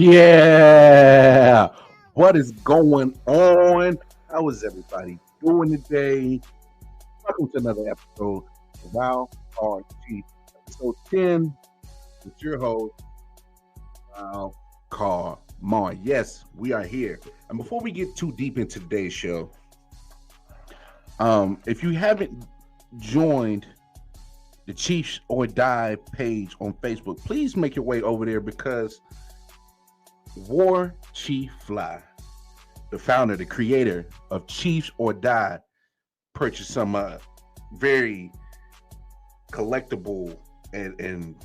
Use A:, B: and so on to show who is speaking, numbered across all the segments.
A: Yeah, what is going on? How is everybody doing today? Welcome to another episode of Wild Card Chief, episode 10 with your host, Wild Card Mar. Yes, we are here. And before we get too deep into today's show, if you haven't joined the Chiefs or Die page on Facebook, please make your way over there because War Chief Fly, the founder, the creator of Chiefs or Die, purchased some very collectible and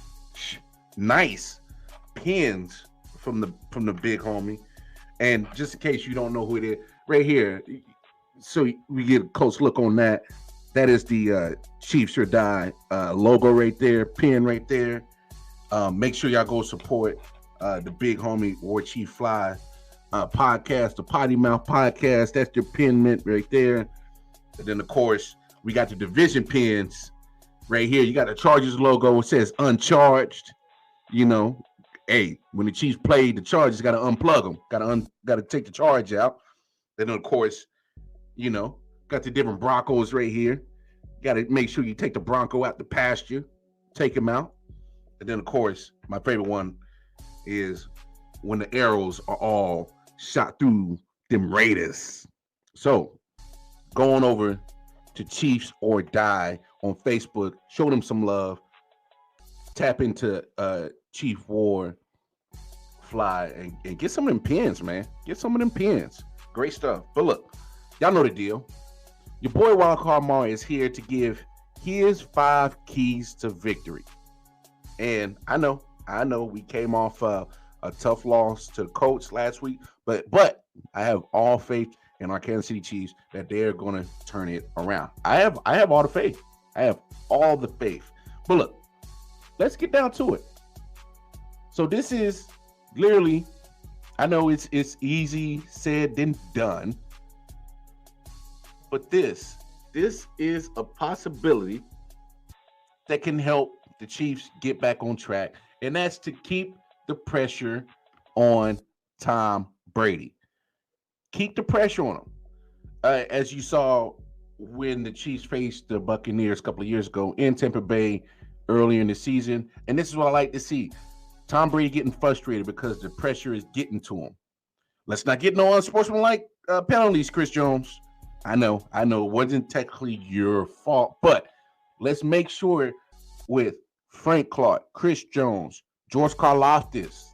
A: nice pins from the big homie. And just in case you don't know who it is, right here, so we get a close look on that. That is the Chiefs or Die logo right there, pin right there. Make sure y'all go support the big homie War Chief Fly podcast, the Potty Mouth podcast. That's their pin mint right there. And then of course we got the division pins right here. You got the Chargers logo. It says uncharged. You know, hey, when the Chiefs play, the Chargers got to unplug them. Got to take the charge out. Then of course, you know, got the different Broncos right here. Got to make sure you take the Bronco out the pasture, take him out. And then of course, my favorite one is when the arrows are all shot through them Raiders. So going over to Chiefs or Die on Facebook, show them some love, tap into Chief War Fly and get some of them pins, man. Get some of them pins. Great stuff. But look, y'all know the deal. Your boy Wildcard Mar is here to give his 5 keys to victory. And I know we came off a tough loss to the Colts last week, but I have all faith in our Kansas City Chiefs that they're going to turn it around. I have all the faith. I have all the faith. But look, let's get down to it. So this is literally, I know it's easy said than done, but this is a possibility that can help the Chiefs get back on track, and that's to keep the pressure on Tom Brady. Keep the pressure on him. As you saw when the Chiefs faced the Buccaneers a couple of years ago in Tampa Bay earlier in the season, and this is what I like to see. Tom Brady getting frustrated because the pressure is getting to him. Let's not get no unsportsmanlike penalties, Chris Jones. I know it wasn't technically your fault, but let's make sure with Frank Clark, Chris Jones, George Karlaftis,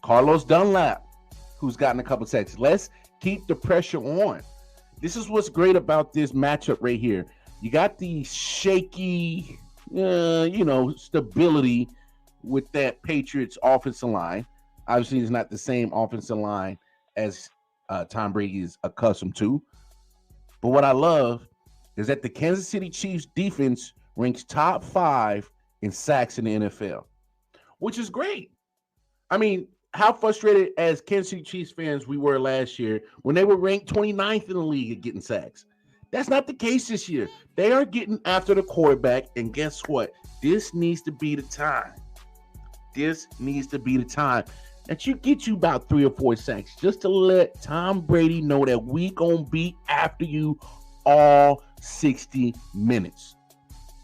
A: Carlos Dunlap, who's gotten a couple sacks. Let's keep the pressure on. This is what's great about this matchup right here. You got the shaky, stability with that Patriots offensive line. Obviously, it's not the same offensive line as Tom Brady is accustomed to. But what I love is that the Kansas City Chiefs defense ranks top 5 in sacks in the NFL, which is great. I mean, how frustrated as Kansas City Chiefs fans we were last year when they were ranked 29th in the league at getting sacks. That's not the case this year. They are getting after the quarterback, and guess what? This needs to be the time. This needs to be the time that you get you about 3 or 4 sacks just to let Tom Brady know that we gonna be after you all 60 minutes.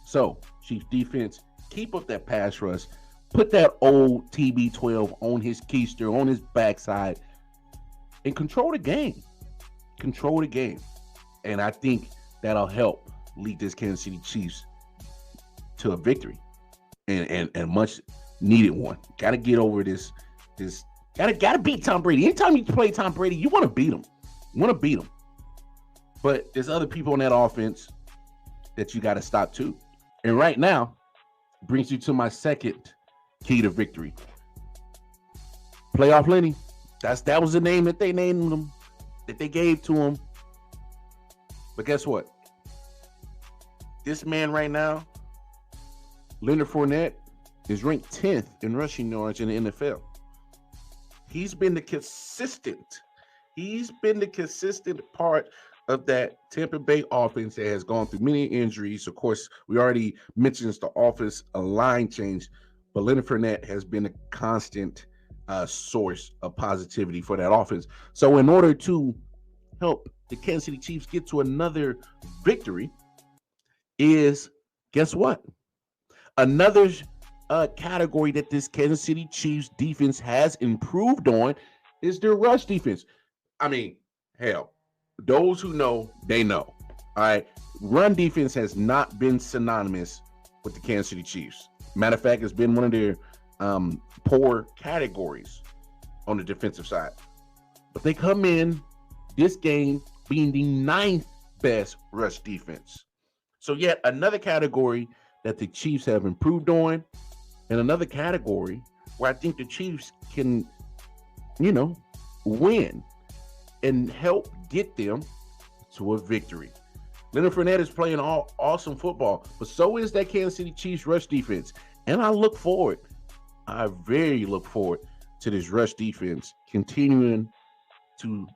A: So, Chiefs defense, keep up that pass rush. Put that old TB12 on his keister, on his backside, and control the game. Control the game. And I think that'll help lead this Kansas City Chiefs to a victory. And much needed one. Gotta get over this gotta beat Tom Brady. Anytime you play Tom Brady, you want to beat him. You want to beat him. But there's other people on that offense that you got to stop too. And right now, brings you to my second Key to victory. Playoff Lenny. That was the name that they named him, that they gave to him. But guess what? This man right now, Leonard Fournette, is ranked 10th in rushing yards in the NFL. He's been the consistent part of that Tampa Bay offense that has gone through many injuries. Of course, we already mentioned the offense a line change, but Leonard Fournette has been a constant source of positivity for that offense. So in order to help the Kansas City Chiefs get to another victory is, guess what? Another category that this Kansas City Chiefs defense has improved on is their rush defense. I mean, hell, those who know, they know. All right. Run defense has not been synonymous with the Kansas City Chiefs. Matter of fact, it's been one of their poor categories on the defensive side. But they come in this game being the 9th best rush defense. So yet another category that the Chiefs have improved on, and another category where I think the Chiefs can, win and help get them to a victory. Leonard Fournette is playing awesome football, but so is that Kansas City Chiefs rush defense. And I very look forward to this rush defense continuing to,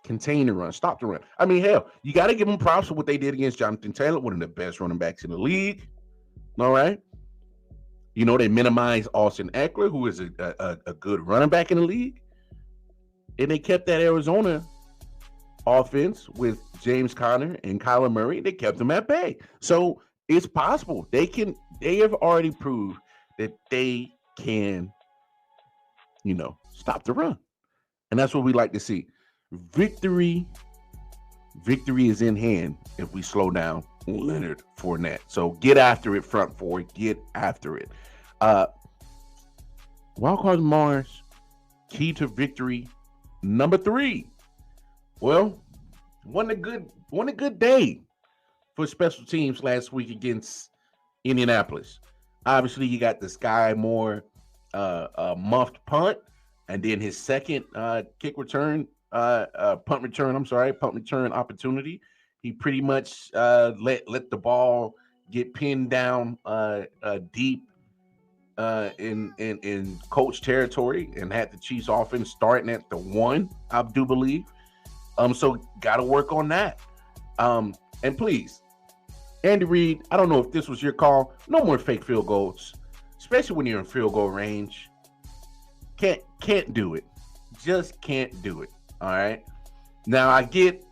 A: contain the run, stop the run. I mean, hell, you got to give them props for what they did against Jonathan Taylor, one of the best running backs in the league. All right. They minimized Austin Eckler, who is a good running back in the league. And they kept that Arizona offense with James Conner and Kyler Murray. They kept them at bay. So it's possible. They have already proved that they can, stop the run. And that's what we like to see. Victory is in hand if we slow down Leonard Fournette. So get after it, front four. Get after it. Wildcard Mars, key to victory number 3. Well, wasn't a good day for special teams last week against Indianapolis. Obviously, you got the Sky Moore muffed punt, and then his second punt return opportunity. He pretty much let the ball get pinned down deep in coach territory and had the Chiefs offense starting at the 1, I do believe. So got to work on that. And please, Andy Reid, I don't know if this was your call. No more fake field goals, especially when you're in field goal range. Can't do it. Just can't do it. All right. Now I get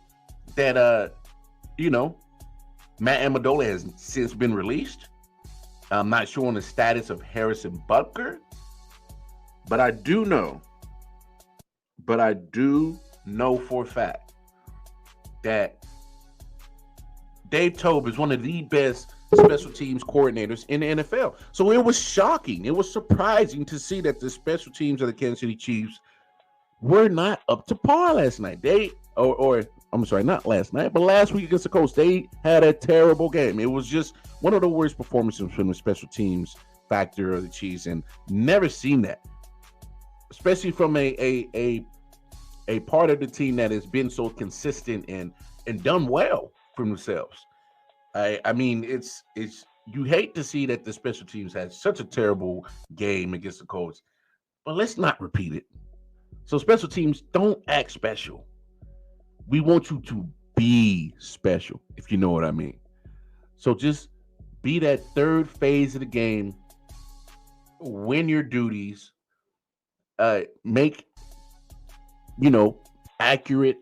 A: that Matt Amendola has since been released. I'm not sure on the status of Harrison Butker, but I do know for a fact that Dave Tobe is one of the best special teams coordinators in the NFL. So it was shocking. It was surprising to see that the special teams of the Kansas City Chiefs were not up to par last night. Not last night, but last week against the Colts, they had a terrible game. It was just one of the worst performances from the special teams factor of the Chiefs, and never seen that, especially from a part of the team that has been so consistent and done well for themselves. I mean, it's you hate to see that the special teams had such a terrible game against the Colts, but let's not repeat it. So special teams, don't act special. We want you to be special, if you know what I mean. So just be that third phase of the game, win your duties, make, accurate,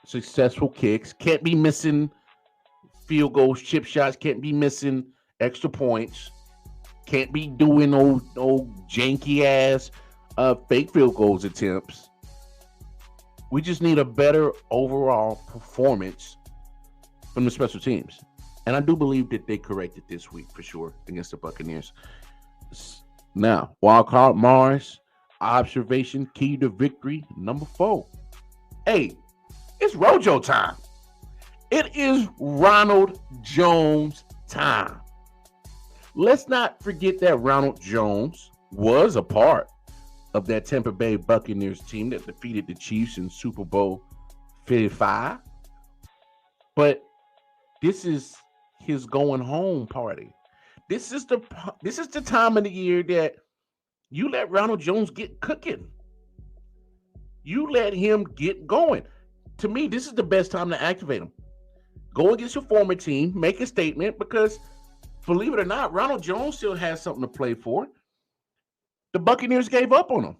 A: successful kicks. Can't be missing field goals, chip shots. Can't be missing extra points. Can't be doing old janky ass fake field goals attempts. We just need a better overall performance from the special teams. And I do believe that they corrected this week for sure against the Buccaneers. Now, wildcard Mars, observation, key to victory, number 4. Hey, it's Rojo time. It is Ronald Jones time. Let's not forget that Ronald Jones was a part of that Tampa Bay Buccaneers team that defeated the Chiefs in Super Bowl 55. But this is his going home party. This is the time of the year that you let Ronald Jones get cooking. You let him get going. To me, this is the best time to activate him. Go against your former team, make a statement, because believe it or not, Ronald Jones still has something to play for. The Buccaneers gave up on him.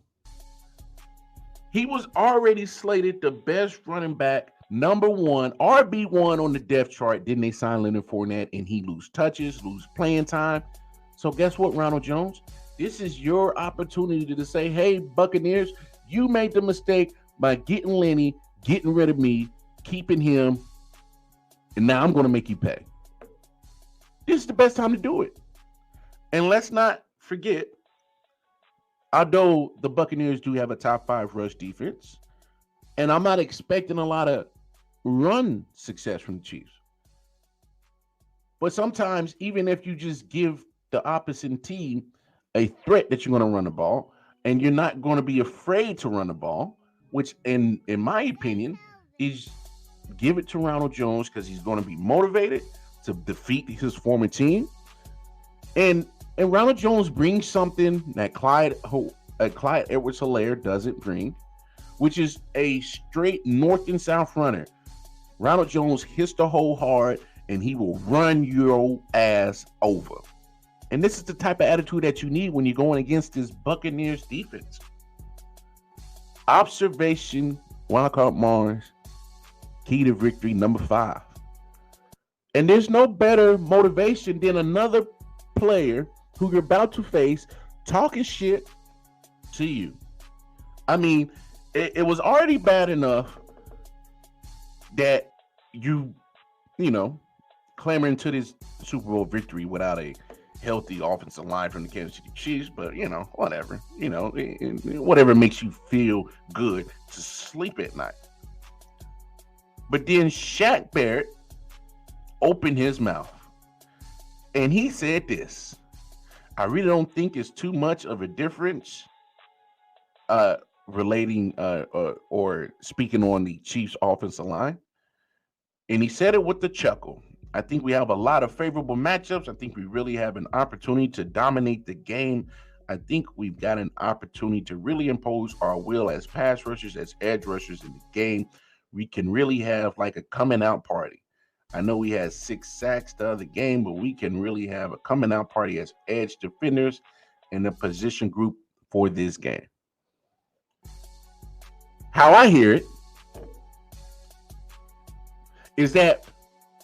A: He was already slated the best running back, number one, RB1 on the depth chart. Didn't they sign Leonard Fournette and he lose touches, lose playing time? So guess what, Ronald Jones? This is your opportunity to say, hey, Buccaneers, you made the mistake by getting Lenny, getting rid of me, keeping him, and now I'm going to make you pay. This is the best time to do it. And let's not forget, although the Buccaneers do have a top 5 rush defense, and I'm not expecting a lot of run success from the Chiefs. But sometimes, even if you just give the opposite team a threat that you're going to run the ball, and you're not going to be afraid to run the ball, which in my opinion is give it to Ronald Jones, because he's going to be motivated to defeat his former team. And Ronald Jones brings something that Clyde Edwards-Helaire doesn't bring, which is a straight north and south runner. Ronald Jones hits the hole hard, and he will run your ass over. And this is the type of attitude that you need when you're going against this Buccaneers defense. Observation, Wildcard Mars, key to victory number 5. And there's no better motivation than another player who you're about to face talking shit to you. I mean, it was already bad enough that you clamoring to this Super Bowl victory without a healthy offensive line from the Kansas City Chiefs, but whatever. Whatever makes you feel good to sleep at night. But then Shaq Barrett opened his mouth and he said this: I really don't think it's too much of a difference relating or speaking on the Chiefs offensive line. And he said it with a chuckle. I think we have a lot of favorable matchups. I think we really have an opportunity to dominate the game. I think we've got an opportunity to really impose our will as pass rushers, as edge rushers in the game. We can really have like a coming out party. I know we had 6 sacks the other game, but we can really have a coming out party as edge defenders in the position group for this game. How I hear it is that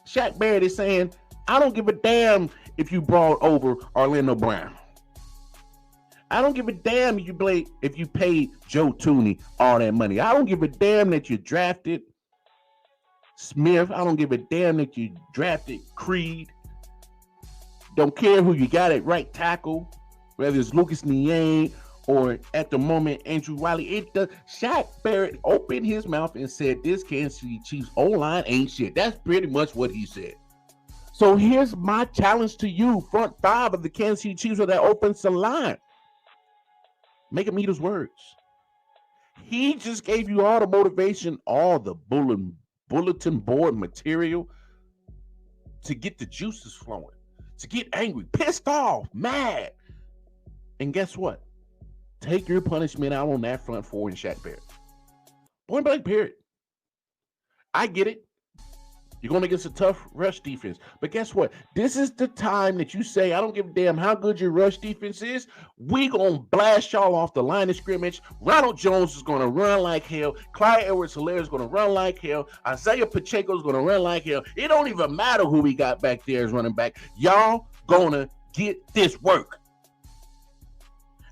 A: Shaq Barrett is saying, I don't give a damn if you brought over Orlando Brown. I don't give a damn if you paid Joe Tooney all that money. I don't give a damn that you drafted Smith. I don't give a damn that you drafted Creed. Don't care who you got at right tackle, whether it's Lucas Niang or at the moment Andrew Wiley. Shaq Barrett opened his mouth and said this Kansas City Chiefs O-line ain't shit. That's pretty much what he said. So here's my challenge to you, front 5 of the Kansas City Chiefs with that offensive line. Make him eat his words. He just gave you all the motivation, all the bulletin board material to get the juices flowing, to get angry, pissed off, mad. And guess what? Take your punishment out on that front 4 and Shaq Barrett. Point blank, period. I get it. You're going against a tough rush defense. But guess what? This is the time that you say, I don't give a damn how good your rush defense is. We going to blast y'all off the line of scrimmage. Ronald Jones is going to run like hell. Clyde Edwards-Helaire is going to run like hell. Isaiah Pacheco is going to run like hell. It don't even matter who we got back there as running back. Y'all going to get this work.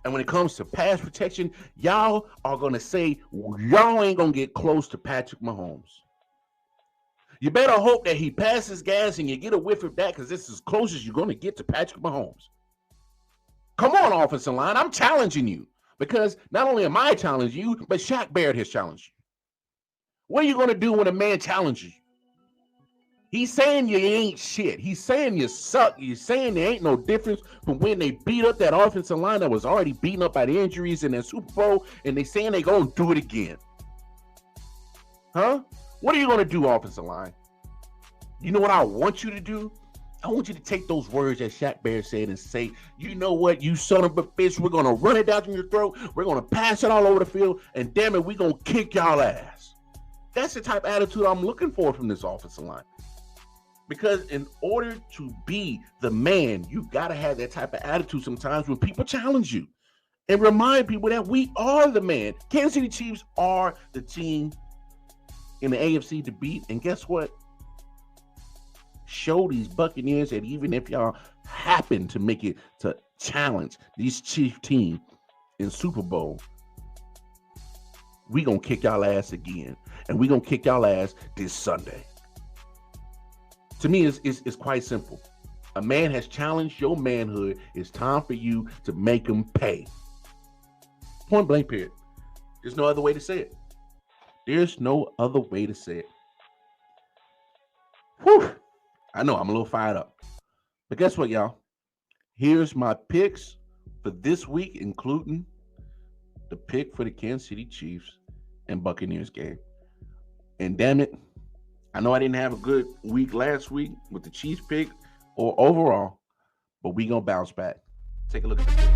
A: And when it comes to pass protection, y'all are going to say, y'all ain't going to get close to Patrick Mahomes. You better hope that he passes gas and you get a whiff of that, because this is as close as you're going to get to Patrick Mahomes. Come on, offensive line. I'm challenging you, because not only am I challenging you, but Shaq Barrett has challenged you. What are you going to do when a man challenges you? He's saying you ain't shit. He's saying you suck. He's saying there ain't no difference from when they beat up that offensive line that was already beaten up by the injuries in that Super Bowl, and they saying they gonna do it again. Huh? What are you gonna do, offensive line? You know what I want you to do? I want you to take those words that Shaq Bear said and say, you know what, you son of a bitch, we're gonna run it down your throat, we're gonna pass it all over the field, and damn it, we're gonna kick y'all ass. That's the type of attitude I'm looking for from this offensive line. Because in order to be the man, you got to have that type of attitude sometimes when people challenge you. And remind people that we are the man. Kansas City Chiefs are the team in the AFC to beat. And guess what? Show these Buccaneers that even if y'all happen to make it to challenge these Chief team in Super Bowl, we going to kick y'all ass again. And we going to kick y'all ass this Sunday. To me, it's quite simple. A man has challenged your manhood. It's time for you to make him pay. Point blank, period. There's no other way to say it. There's no other way to say it. Whew. I know, I'm a little fired up. But guess what, y'all? Here's my picks for this week, including the pick for the Kansas City Chiefs and Buccaneers game. And damn it, I know I didn't have a good week last week with the Chiefs pick or overall, but we gonna bounce back. Take a look at the pick.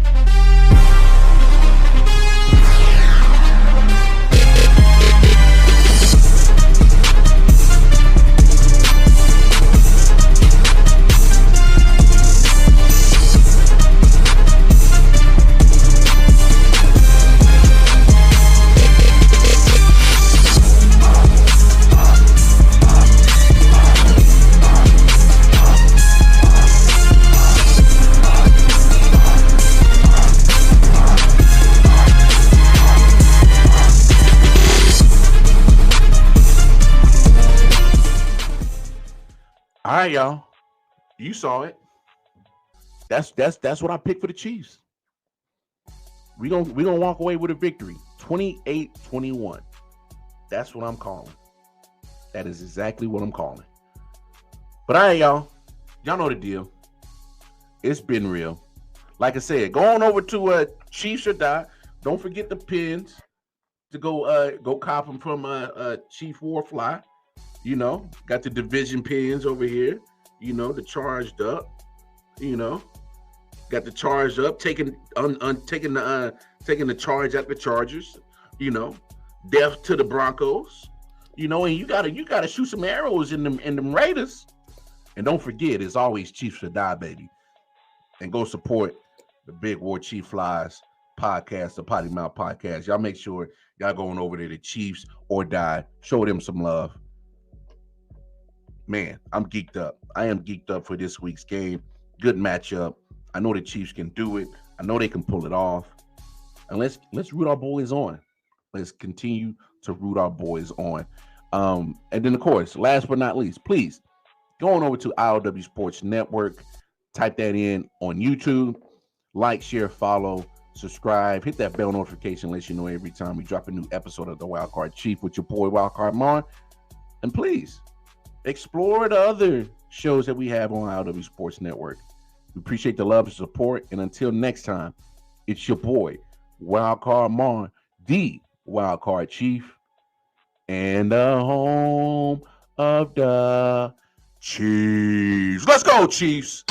A: All right, y'all. You saw it. That's what I picked for the Chiefs. We're gonna walk away with a victory. 28-21. That's what I'm calling. That is exactly what I'm calling. But all right, y'all. Y'all know the deal. It's been real. Like I said, go on over to Chiefs or Die. Don't forget the pins to go cop them from Chief Warfly. You know, got the division pins over here. You know, the charged up. You know, got the charged up, taking the charge at the Chargers. You know, death to the Broncos. You know, and you gotta shoot some arrows in them Raiders. And don't forget, it's always Chiefs or Die, baby. And go support the Big War Chief Flies podcast, the Potty Mouth podcast. Y'all make sure y'all going over there to Chiefs or Die. Show them some love. Man, I'm geeked up. I am geeked up for this week's game. Good matchup. I know the Chiefs can do it. I know they can pull it off. And let's root our boys on. Let's continue to root our boys on. And then, of course, last but not least, please go on over to ILW Sports Network. Type that in on YouTube. Like, share, follow, subscribe. Hit that bell notification. Let you know every time we drop a new episode of the Wildcard Chief with your boy Wildcard Mon. And please, explore the other shows that we have on ILW Sports Network. We appreciate the love and support. And until next time, it's your boy, Wildcard Mon, the Wildcard Chief, and the home of the Chiefs. Let's go, Chiefs.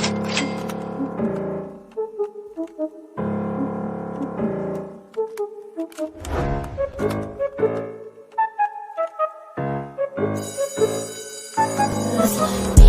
B: Let's go.